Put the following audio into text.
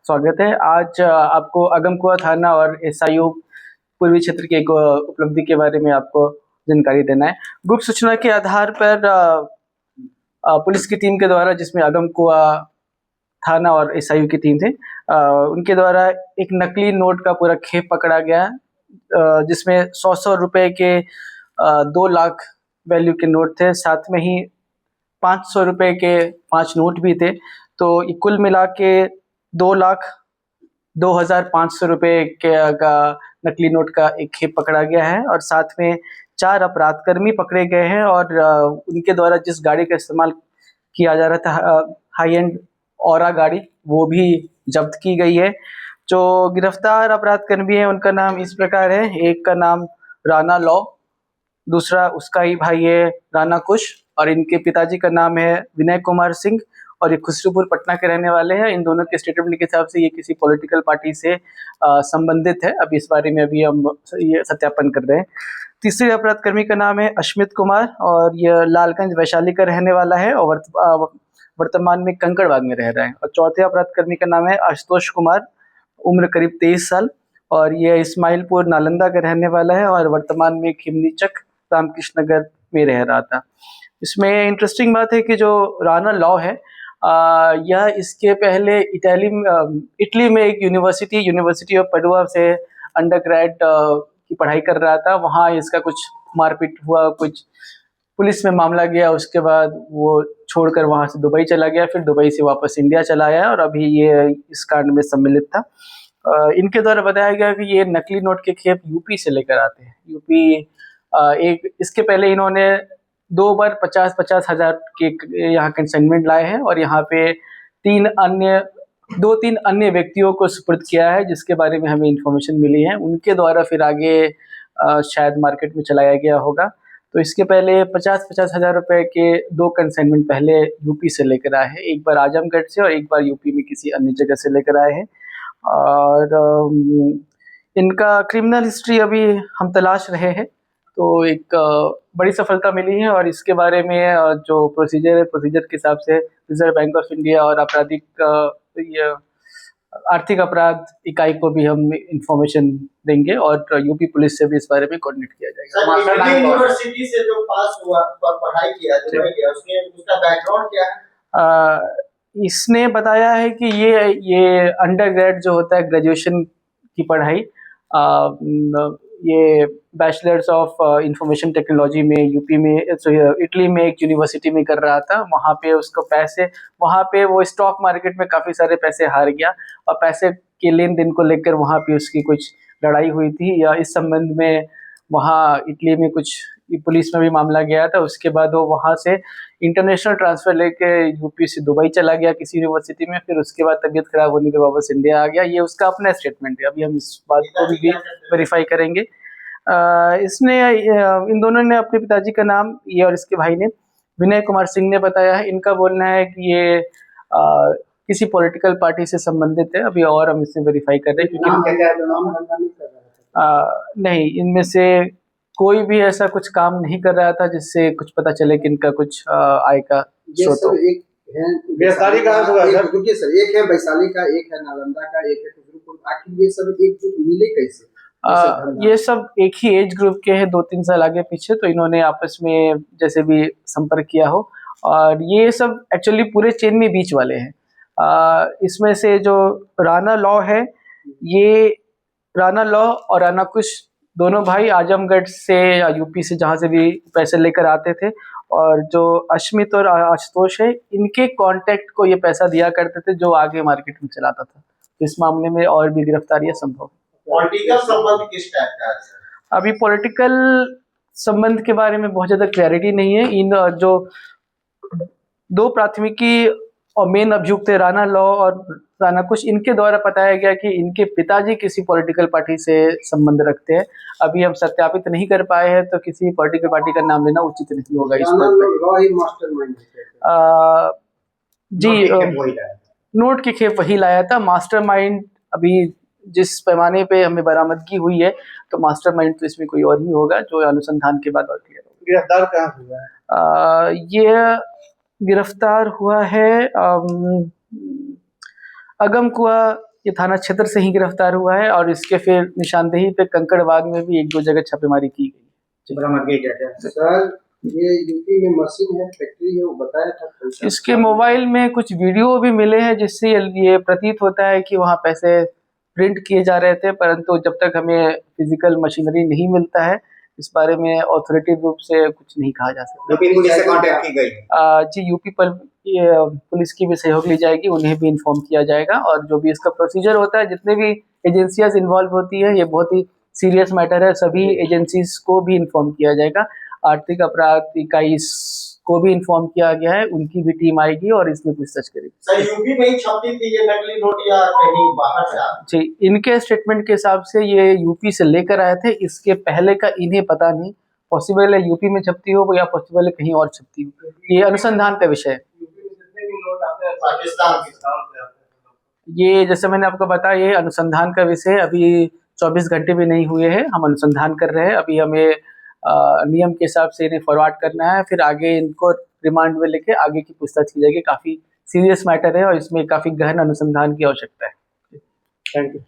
स्वागत है। आज आपको अगमकुआ थाना और एसआईओ पूर्वी क्षेत्र की एक उपलब्धि के बारे में आपको जानकारी देना है। गुप्त सूचना के आधार पर पुलिस की टीम के द्वारा, जिसमें अगमकुआ थाना और एसआईओ की टीम थे, उनके द्वारा एक नकली नोट का पूरा खेप पकड़ा गया, जिसमें 100 रुपए के 2 लाख वैल्यू के नोट थे। साथ में ही 500 रुपए के 5 नोट भी थे। तो कुल मिला के 2,02,500 रुपए का नकली नोट का एक खेप पकड़ा गया है और साथ में 4 अपराधकर्मी पकड़े गए हैं और उनके द्वारा जिस गाड़ी का इस्तेमाल किया जा रहा था, हाई एंड औरा गाड़ी, वो भी जब्त की गई है। जो गिरफ्तार अपराधकर्मी है उनका नाम इस प्रकार है। एक का नाम राणा लॉ, दूसरा उसका ही भाई है राणा कुश, और इनके पिताजी का नाम है विनय कुमार सिंह और ये खुसरूपुर पटना के रहने वाले हैं। इन दोनों के स्टेटमेंट के हिसाब से ये किसी पॉलिटिकल पार्टी से संबंधित है। अभी इस बारे में अभी हम ये सत्यापन कर रहे हैं। तीसरे अपराधकर्मी का नाम है अश्मित कुमार और यह लालगंज वैशाली का रहने वाला है और वर्तमान में कंकड़बाग में रह रहा है। और चौथे अपराधकर्मी का नाम है आशुतोष कुमार, उम्र करीब 23 साल और यह इस्माइलपुर नालंदा का रहने वाला है और वर्तमान में खिमनीचक रामकृष्ण नगर में रह रहा था। इसमें इंटरेस्टिंग बात है कि जो राणा लॉ है, यह इसके पहले इटली में एक यूनिवर्सिटी ऑफ पडुआ से अंडर ग्रेड की पढ़ाई कर रहा था। वहाँ इसका कुछ मारपीट हुआ, कुछ पुलिस में मामला गया, उसके बाद वो छोड़कर वहाँ से दुबई चला गया, फिर दुबई से वापस इंडिया चला आया और अभी ये इस कांड में सम्मिलित था। इनके द्वारा बताया गया कि ये नकली नोट के खेप यूपी से लेकर आते हैं। यूपी एक इसके पहले इन्होंने 2 बार 50-50 हज़ार के यहाँ कंसाइनमेंट लाए हैं और यहाँ पे 2-3 अन्य व्यक्तियों को सुपुर्द किया है, जिसके बारे में हमें इंफॉर्मेशन मिली है। उनके द्वारा फिर आगे शायद मार्केट में चलाया गया होगा। तो इसके पहले 50-50 हज़ार रुपए के 2 कंसाइनमेंट पहले यूपी से लेकर आए हैं, एक बार आजमगढ़ से और एक बार यूपी में किसी अन्य जगह से लेकर आए हैं। और इनका क्रिमिनल हिस्ट्री अभी हम तलाश रहे हैं, तो एक बड़ी सफलता मिली है और इसके बारे में जो प्रोसीजर के हिसाब से रिजर्व बैंक ऑफ इंडिया और आर्थिक अपराध इकाई को भी हम इंफॉर्मेशन देंगे और यूपी पुलिस से भी इस बारे में कोऑर्डिनेट किया जाएगा। यूनिवर्सिटी से जो पास हुआ पढ़ाई किया उसने उसका बैकग्राउंड क्या है? इसने बताया है कि ये अंडर ग्रेड जो होता है, ग्रेजुएशन की पढ़ाई, ये बैचलर्स ऑफ इंफॉर्मेशन टेक्नोलॉजी में यूपी में इटली में एक यूनिवर्सिटी में कर रहा था। वहाँ पे वो स्टॉक मार्केट में काफ़ी सारे पैसे हार गया और पैसे के लेन देन को लेकर वहाँ पे उसकी कुछ लड़ाई हुई थी, या इस संबंध में वहाँ इटली में कुछ पुलिस में भी मामला गया था। उसके बाद वो वहाँ से इंटरनेशनल ट्रांसफ़र लेके यूपी से दुबई चला गया किसी यूनिवर्सिटी में, फिर उसके बाद तबीयत खराब होने के वापस इंडिया आ गया। ये उसका अपना स्टेटमेंट है, अभी हम इस बात को भी वेरीफाई करेंगे। इसने इन दोनों ने अपने पिताजी का नाम, ये और इसके भाई ने, विनय कुमार सिंह ने बताया है। इनका बोलना है कि ये किसी पॉलिटिकल पार्टी से संबंधित है। अभी और हम इससे वेरीफाई कर रहे हैं क्योंकि नहीं, इनमें से कोई भी ऐसा कुछ काम नहीं कर रहा था जिससे कुछ पता चले कि इनका कुछ आय का स्रोत हो। गिरफ्तारी कहाँ से हुआ सर? क्योंकि सर एक है वैशाली का, एक है नालंदा का, एक है खुसरूपुर, आखिर ये सब एक ग्रुप मिले कैसे? ये सब एक ही एज ग्रुप के हैं, 2-3 साल आगे पीछे, तो इन्होंने आपस में जैसे भी संपर्क किया हो। और ये सब एक्चुअली पूरे चेन में बीच वाले हैं। इसमें से जो राणा लॉ है, ये राणा लॉ और राणा कुश दोनों भाई आजमगढ़ से या यूपी से जहाँ से भी पैसे लेकर आते थे, और जो अश्मित और आशुतोष है, इनके कांटेक्ट को ये पैसा दिया करते थे जो आगे मार्केट में चलाता था। तो इस मामले में और भी गिरफ्तारियां संभव है। पॉलिटिकल संबंध किस टाइप का है? अभी पॉलिटिकल संबंध के बारे में बहुत ज्यादा क्लैरिटी नहीं है। इन जो 2 प्राथमिकी और मेन अभियुक्त है, राणा लॉ और राणा कुश, इनके द्वारा बताया गया कि इनके पिताजी किसी पॉलिटिकल पार्टी से संबंध रखते हैं। अभी हम सत्यापित नहीं कर पाए हैं, तो किसी पॉलिटिकल पार्टी का नाम लेना उचित नहीं होगा इस पर। जी, नोट की खेप वही लाया था। मास्टरमाइंड अभी जिस पैमाने पे हमें बरामदगी हुई है, तो मास्टरमाइंड तो इसमें कोई और ही होगा, जो अनुसंधान के बाद और क्लियर होगा। गिरफ्तार कहाँ हुआ है? ये गिरफ्तार हुआ है अगमकुआ ये थाना क्षेत्र से ही गिरफ्तार हुआ है और इसके फिर निशानदेही पे कंकड़बाग में भी 1-2 जगह छापेमारी की गई। सर ये यूपी में मशीन है, फैक्ट्री है, वो बताया था। इसके मोबाइल में कुछ वीडियो भी मिले हैं जिससे ये प्रतीत होता है कि वहाँ पैसे प्रिंट किए जा रहे थे, परंतु जब तक हमें फिजिकल मशीनरी नहीं मिलता है इस बारे में ऑथोरेटिव रूप से कुछ नहीं कहा जा सकता। यूपी पुलिस से कांटेक्ट की गई? जी, यूपी पुलिस की भी सहयोग ली जाएगी, उन्हें भी इन्फॉर्म किया जाएगा और जो भी इसका प्रोसीजर होता है, जितने भी एजेंसियां इन्वॉल्व होती है, ये बहुत ही सीरियस मैटर है, सभी एजेंसीज को भी इन्फॉर्म किया जाएगा। आर्थिक अपराध इकाई को भी इन्फॉर्म किया गया है, उनकी भी टीम आएगी और इसमें पूछताछ करेगी। सर यूपी में ही छपती थी ये नकली नोट या कहीं बाहर से? जी, इनके स्टेटमेंट के हिसाब से ये यूपी से लेकर आए थे, इसके पहले का इन्हें पता नहीं, पॉसिबल है यूपी में छपती हो या पॉसिबल है कहीं और छपती हो, ये अनुसंधान का विषय है। ये जैसे मैंने आपको बताया, ये अनुसंधान का विषय, अभी 24 घंटे भी नहीं हुए हैं, हम अनुसंधान कर रहे हैं। अभी हमें नियम के हिसाब से इन्हें फॉरवर्ड करना है, फिर आगे इनको रिमांड में लेके आगे की पूछताछ की जाएगी। काफ़ी सीरियस मैटर है और इसमें काफ़ी गहन अनुसंधान की आवश्यकता है। Thank you.